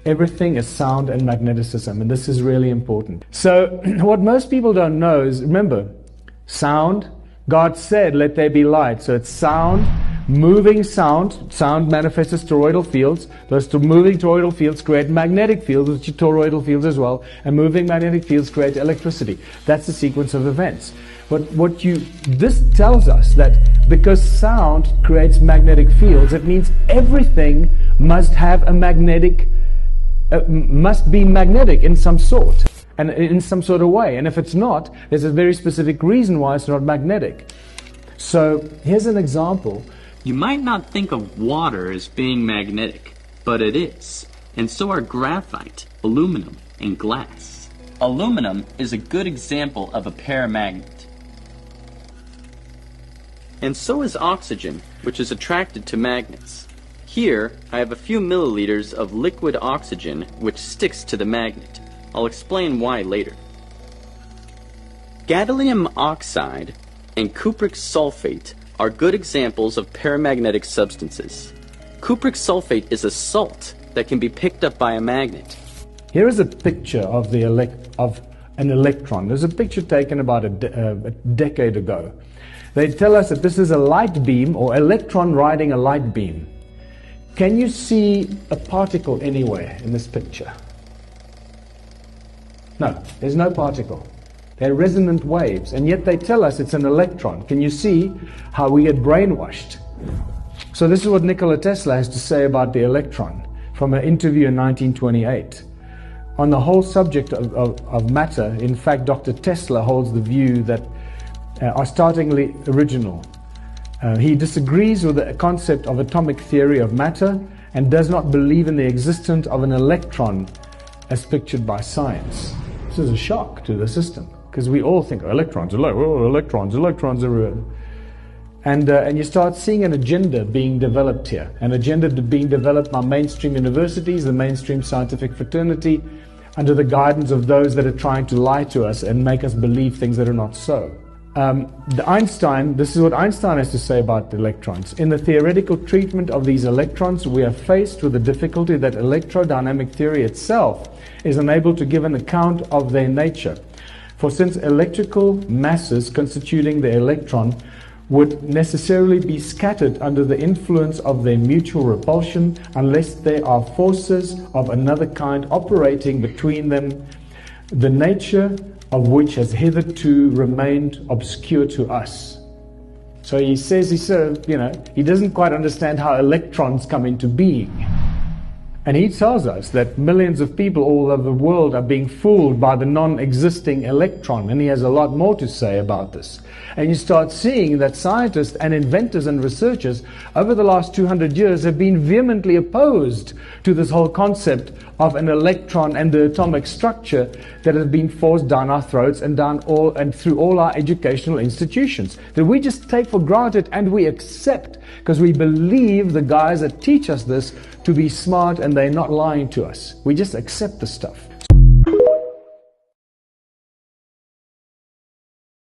Everything is sound and magneticism, and this is really important. So what most people don't know is, remember, sound, God said, let there be light. So it's sound, moving sound. Sound manifests as toroidal fields. Those moving toroidal fields create magnetic fields, which are toroidal fields as well. And moving magnetic fields create electricity. That's the sequence of events. But this tells us that because sound creates magnetic fields, it means everything must have a must be magnetic in some sort. And in some sort of way. And if it's not, there's a very specific reason why it's not magnetic. So here's an example. You might not think of water as being magnetic, but it is. And so are graphite, aluminum, and glass. Aluminum is a good example of a paramagnet. And so is oxygen, which is attracted to magnets. Here, I have a few milliliters of liquid oxygen, which sticks to the magnet. I'll explain why later. Gadolinium oxide and cupric sulfate are good examples of paramagnetic substances. Cupric sulfate is a salt that can be picked up by a magnet. Here is a picture of an electron. There's a picture taken about a decade ago. They tell us that this is a light beam or electron riding a light beam. Can you see a particle anywhere in this picture? No, there's no particle. They're resonant waves, and yet they tell us it's an electron. Can you see how we get brainwashed? So this is what Nikola Tesla has to say about the electron from an interview in 1928. On the whole subject of matter, in fact, Dr. Tesla holds the view that are startlingly original. He disagrees with the concept of atomic theory of matter and does not believe in the existence of an electron as pictured by science. This is a shock to the system, because we all think, electrons are real. And you start seeing an agenda being developed here, an agenda being developed by mainstream universities, the mainstream scientific fraternity, under the guidance of those that are trying to lie to us and make us believe things that are not so. This is what Einstein has to say about the electrons. In the theoretical treatment of these electrons, we are faced with the difficulty that electrodynamic theory itself is unable to give an account of their nature. For since electrical masses constituting the electron would necessarily be scattered under the influence of their mutual repulsion unless there are forces of another kind operating between them, the nature of which has hitherto remained obscure to us. So he says he doesn't quite understand how electrons come into being. And he tells us that millions of people all over the world are being fooled by the non-existing electron, and he has a lot more to say about this. And you start seeing that scientists and inventors and researchers over the last 200 years have been vehemently opposed to this whole concept of an electron and the atomic structure that has been forced down our throats and through all our educational institutions, that we just take for granted and we accept because we believe the guys that teach us this to be smart and they're not lying to us. We just accept the stuff.